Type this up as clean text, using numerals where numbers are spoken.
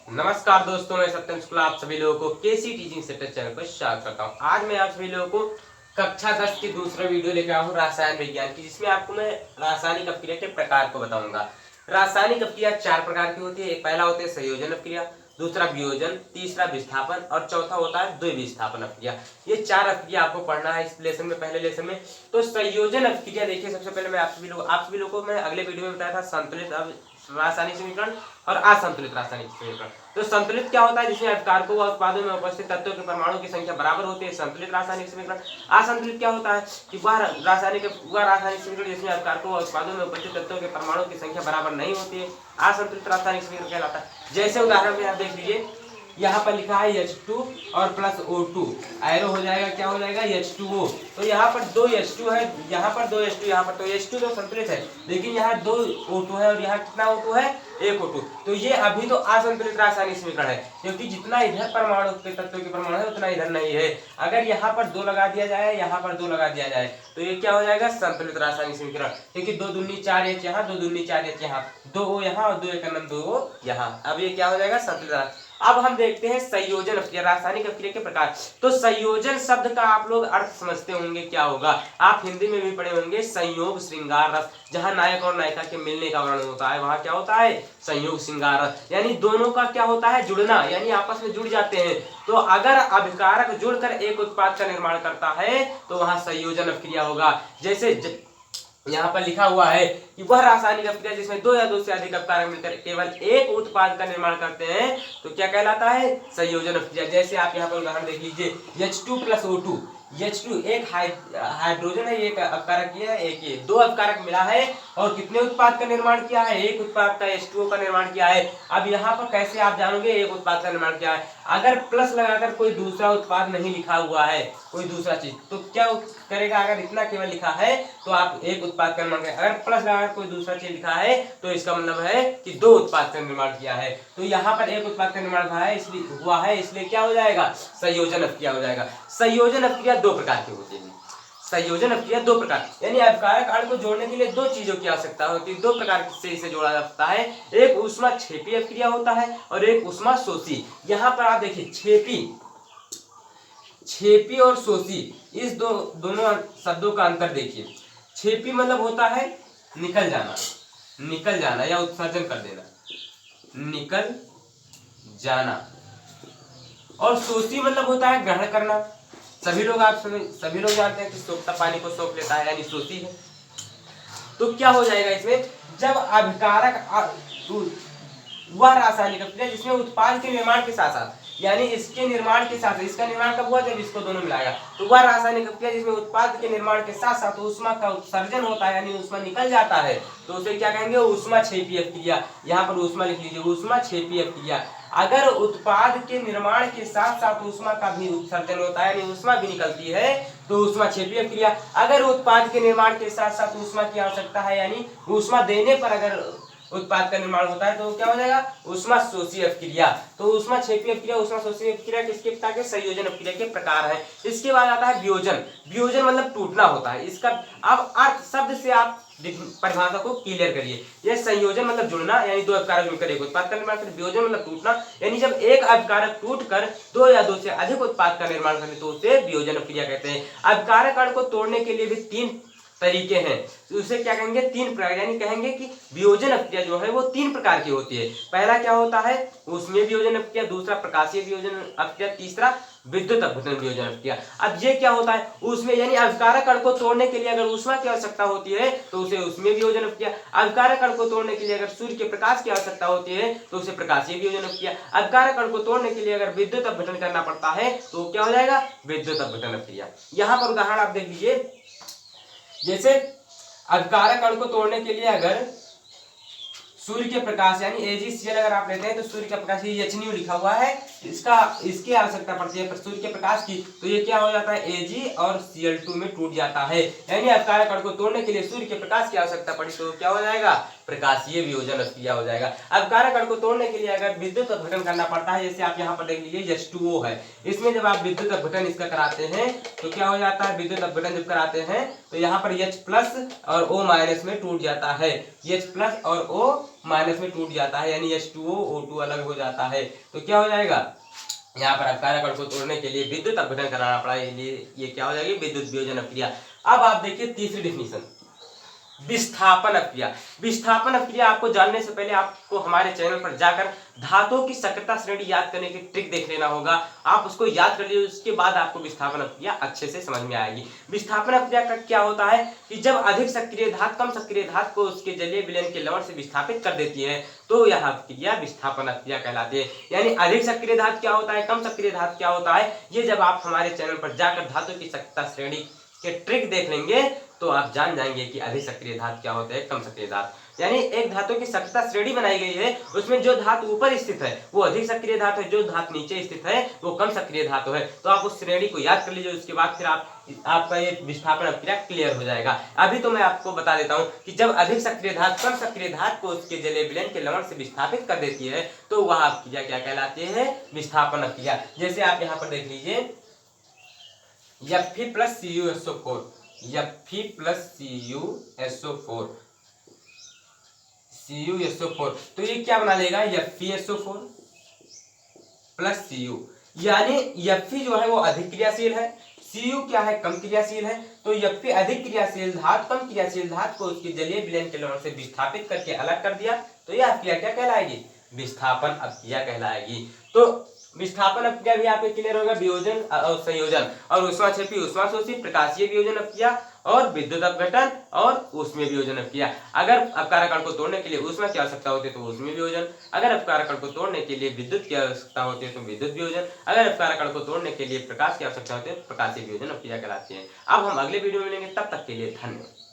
नमस्कार दोस्तों, मैं सत्यम शुक्ला आप सभी लोगों को केसी टीचिंग सेंटर चैनल पर स्वागत करता हूं। आज मैं आप सभी लोगों को कक्षा 10 की दूसरा वीडियो लेकर आया हूं रसायन विज्ञान की, जिसमें आपको मैं रासायनिक अपक्रिया के प्रकार को बताऊंगा। रासायनिक अपक्रिया 4 प्रकार की होती है। एक पहला होता है संयोजन अपक्रिया, दूसरा वियोजन, तीसरा विस्थापन और चौथा होता है द्विविस्थापन अपक्रिया। ये 4 अपक्रिया आपको पढ़ना है इस लेसन में, पहले लेसन में। तो संयोजन अपक्रिया देखिए, सबसे पहले मैं आप सभी लोगों को मैं अगले वीडियो में बताया था संतुलित रासायनिक समीकरण और असंतुलित रासायनिक समीकरण। तो संतुलित क्या होता है, जिसमें अभिकारकों व उत्पादों में उपस्थित तत्वों के परमाणु की संख्या बराबर होती है, संतुलित रासायनिक समीकरण। असंतुलित क्या होता है कि वह रासायनिक समीकरण जिसमें अभिकारकों व उत्पादों में उपस्थित तत्वों के परमाणु की संख्या बराबर नहीं होती है, असंतुलित रासायनिक समीकरण कहलाता है। जैसे उदाहरण में आप देख लीजिए, यहाँ पर लिखा है H2 और प्लस O2, एरो हो जाएगा, क्या हो जाएगा H2O। तो यहाँ पर 2 H2 है, यहाँ पर 2 H2, यहाँ पर तो H2 तो संतुलित है, लेकिन यहाँ 2 O2 है और यहाँ कितना O2 है, 1 O2। तो ये अभी तो असंतुलित रासायनिक समीकरण है, क्योंकि जितना इधर परमाणु के तत्वों के परमाणु है उतना इधर नहीं है। अगर यहाँ पर 2 लगा दिया जाए, यहाँ पर 2 लगा दिया जाए, तो ये क्या हो जाएगा, संतुलित रासायनिक समीकरण। क्योंकि 2 दूनी 4 H यहाँ, 2 दूनी 4 H यहाँ, 2 O यहाँ और 2 एक 2 O यहाँ। अब ये क्या हो जाएगा, संतुलित। अब हम देखते हैं संयोजन अपक्रिया, रासायनिक अपक्रिया के प्रकार। तो संयोजन शब्द का आप लोग अर्थ समझते होंगे क्या होगा, आप हिंदी में भी पढ़े होंगे, संयोग श्रृंगार रस। जहां नायक और नायिका के मिलने का वर्णन होता है वहां क्या होता है, संयोग श्रृंगार रस, यानी दोनों का क्या होता है, जुड़ना, यानी आपस में जुड़ जाते हैं। तो अगर अभिकारक जुड़कर एक उत्पाद का निर्माण करता है तो वहां संयोजन अपक्रिया होगा। जैसे यहाँ पर लिखा हुआ है कि वह रासायनिक अपक्रिया जिसमें 2 या 2 से अधिक अपकारक मिलकर केवल एक उत्पाद का निर्माण करते हैं तो क्या कहलाता है, संयोजन अपक्रिया। जैसे आप यहाँ पर उदाहरण देख लीजिए, H2 प्लस O2, H2 एक हाइड्रोजन है, एक अपकारक किया है, एक ये 2 अपकारक मिला है और कितने उत्पाद का निर्माण किया है, एक उत्पाद का H2O का निर्माण किया है। अब यहाँ पर कैसे आप जानोगे एक उत्पाद का निर्माण किया है, अगर प्लस लगाकर कोई दूसरा उत्पाद नहीं लिखा हुआ है, कोई दूसरा चीज, तो क्या करेगा, अगर इतना केवल लिखा है तो आप एक उत्पाद का निर्माण करें। अगर प्लस लगाकर कोई दूसरा चीज लिखा है तो इसका मतलब है कि 2 उत्पाद का निर्माण किया है। तो यहाँ पर एक उत्पाद का निर्माण हुआ है, इसलिए क्या हो जाएगा, संयोजन अपक्रिया हो जाएगा। संयोजन अपक्रिया 2 प्रकार की होती है। संयोजन अपक्रिया 2 प्रकार, यानी अभिकारक अणु को जोड़ने के लिए 2 चीजों की आवश्यकता होती है, 2 प्रकार से इसे जोड़ा जा सकता है। एक ऊष्माक्षेपी अपक्रिया होता है और एक ऊष्माशोषी। यहाँ पर आप देखिए, छेपी और शोषी, इस दोनों शब्दों का अंतर देखिए। छेपी मतलब होता है निकल जाना या उत्सर्जन कर देना, निकल जाना, और शोषी मतलब होता है ग्रहण करना। सभी लोग जानते हैं कि सोखता पानी को सोख लेता है, यानी शोषी है। तो क्या हो जाएगा इसमें, जब अभिकारक वह रासायनिक अपक्रिया जिसमें उत्पाद के निर्माण के साथ साथ, यानी इसके निर्माण के साथ, इसका निर्माण कब हुआ, जब इसको दोनों मिलाएगा, तो वह रासायनिक अपक्रिया जिसमें उत्पाद के निर्माण के साथ साथ ऊष्मा का उत्सर्जन होता है, यानी ऊष्मा निकल जाता है, तो उसे क्या कहेंगे, ऊष्माक्षेपी अपक्रिया। यहाँ पर ऊष्मा लिख लीजिए, ऊष्माक्षेपी अपक्रिया। अगर उत्पाद के निर्माण के साथ साथ ऊष्मा का भी उत्सर्जन होता है, यानी ऊष्मा भी निकलती है, तो ऊष्माक्षेपी अपक्रिया। अगर उत्पाद के निर्माण के साथ साथ ऊष्मा की आवश्यकता है, यानी ऊष्मा देने पर अगर उत्पाद का निर्माण होता है, तो क्या हो जाएगा, ऊष्माशोषी अपक्रिया। तो ऊष्माक्षेपी अपक्रिया, ऊष्माशोषी अपक्रिया किसके प्रकार के, संयोजन अपक्रिया के प्रकार है। इसके बाद आता है वियोजन। वियोजन मतलब टूटना होता है इसका। अब अर्थ शब्द से आप परिभाषा को क्लियर करिए। ये संयोजन मतलब जुड़ना, यानी 2 अभिकारक मिलकर एक उत्पाद का निर्माण करें। वियोजन मतलब टूटना, यानी जब एक अभिकारक टूटकर 2 या 2 से अधिक उत्पाद का निर्माण करें तो उसे वियोजन अपक्रिया कहते हैं। अभिकारक अणु को तोड़ने के लिए भी 3 तरीके हैं, तो उसे क्या कहेंगे, 3 प्रकार, यानी कहेंगे कि वियोजन अपक्रिया जो है वो 3 प्रकार की होती है। पहला क्या होता है, ऊष्मीय वियोजन अपक्रिया, दूसरा प्रकाशीय वियोजन अपक्रिया, तीसरा विद्युत अपघटन वियोजन अपक्रिया। अब ये क्या होता है, ऊष्मीय, यानी अभिकारक अणु को तोड़ने के लिए अगर ऊष्मा की आवश्यकता होती है तो उसे ऊष्मीय वियोजन अपक्रिया। अभिकारक अणु को तोड़ने के लिए अगर सूर्य के प्रकाश की आवश्यकता होती है तो उसे प्रकाशीय वियोजन अपक्रिया। अभिकारक अणु को तोड़ने के लिए अगर विद्युत अपघटन करना पड़ता है तो क्या हो जाएगा, विद्युत अपघटन अपक्रिया। यहाँ पर उदाहरण आप देख लीजिए, जैसे अभिकारक अणु को तोड़ने के लिए अगर सूर्य के प्रकाश, यानी AgCl अगर आप लेते हैं तो सूर्य का प्रकाश, ये H लिखा हुआ है, इसकी आवश्यकता पड़ती है सूर्य के प्रकाश की, तो ये क्या हो जाता है, Ag और Cl2 में टूट जाता है। यानी अभिकारक अणु को तोड़ने के लिए सूर्य के प्रकाश की आवश्यकता पड़ी तो क्या हो जाएगा, प्रकाशीय वियोजन अपक्रिया हो जाएगा। अभिकारक अणु को तोड़ने के लिए अगर विद्युत अपघटन करना पड़ता है, जैसे आप यहाँ पर देख लीजिए H2O है, इसमें जब आप विद्युत अपघटन इसका कराते हैं तो क्या हो जाता है, विद्युत अपघटन जब कराते हैं तो यहाँ पर H+ और O- में टूट जाता है, H+ और O माइनस में टूट जाता है, यानी H2O O2 अलग हो जाता है। तो क्या हो जाएगा, यहाँ पर अपकारा कण को तोड़ने के लिए विद्युत अपघटन कराना पड़ा, ये क्या हो जाएगी, विद्युत वियोजन अपक्रिया। अब आप देखिए तीसरी डेफिनेशन, विस्थापन अपक्रिया। विस्थापन अपक्रिया आपको जानने से पहले आपको हमारे चैनल पर जाकर धातुओं की सक्रियता श्रेणी याद करने की ट्रिक देख लेना होगा। आप उसको याद कर लीजिए, उसके बाद आपको विस्थापन अपक्रिया अच्छे से समझ में आएगी। विस्थापन अपक्रिया का क्या होता है कि जब अधिक सक्रिय धातु कम सक्रिय धातु को उसके जलीय विलयन के लवण से विस्थापित कर देती है, तो यह अपक्रिया विस्थापन अपक्रिया कहलाती है। यानी अधिक सक्रिय धातु क्या होता है, कम सक्रिय धातु क्या होता है, ये जब आप हमारे चैनल पर जाकर धातु की सक्रियता श्रेणी के ट्रिक देख लेंगे तो आप जान जाएंगे कि अधिक सक्रिय धातु क्या होता है, कम सक्रिय धातु। यानी एक धातु की सक्रियता श्रेणी बनाई गई है, उसमें जो धातु ऊपर स्थित है वो अधिक सक्रिय धातु है, जो धातु नीचे स्थित है वो कम सक्रिय धातु है। तो आप उस श्रेणी को याद कर लीजिए, उसके बाद फिर आपका ये विस्थापन अपक्रिया क्लियर हो जाएगा। अभी तो मैं आपको बता देता हूं कि जब अधिक सक्रिय धातु कम सक्रिय धातु को उसके जलीय विलयन के लवण से विस्थापित कर देती है, तो वह अपक्रिया क्या कहलाती है, विस्थापन अपक्रिया। जैसे आप यहाँ पर देख लीजिए Fe plus CuSO4, Fe plus CuSO4, तो ये क्या बना लेगा, FeSO4 प्लस Cu, यानी Fe जो है वो अधिक क्रियाशील है, Cu क्या है, कम क्रियाशील है। तो Fe अधिक क्रियाशील धातु कम क्रियाशील धातु को उसके जलीय विलयन के लवण से विस्थापित करके अलग कर दिया, तो यह अपक्रिया क्या कहलाएगी, विस्थापन अपक्रिया कहलाएगी। तो विस्थापन अपक्रिया भी आपके क्लियर होगा, वियोजन और संयोजन और ऊष्माक्षेपी ऊष्माशोषी प्रकाशीय वियोजन अपक्रिया और विद्युत अपघटन और ऊष्मीय वियोजन अपक्रिया। अगर अपकारा कण को तोड़ने के लिए ऊष्मा की आवश्यकता होती है तो ऊष्मीय वियोजन, अगर अपकारा कण को तोड़ने के लिए विद्युत की आवश्यकता होती है तो विद्युत वियोजन, अगर अपकारा कण को तोड़ने के लिए प्रकाश की आवश्यकता होती है तो प्रकाशीय वियोजन अपक्रिया कहलाती है। अब हम अगले वीडियो में मिलेंगे, तब तक के लिए धन्यवाद।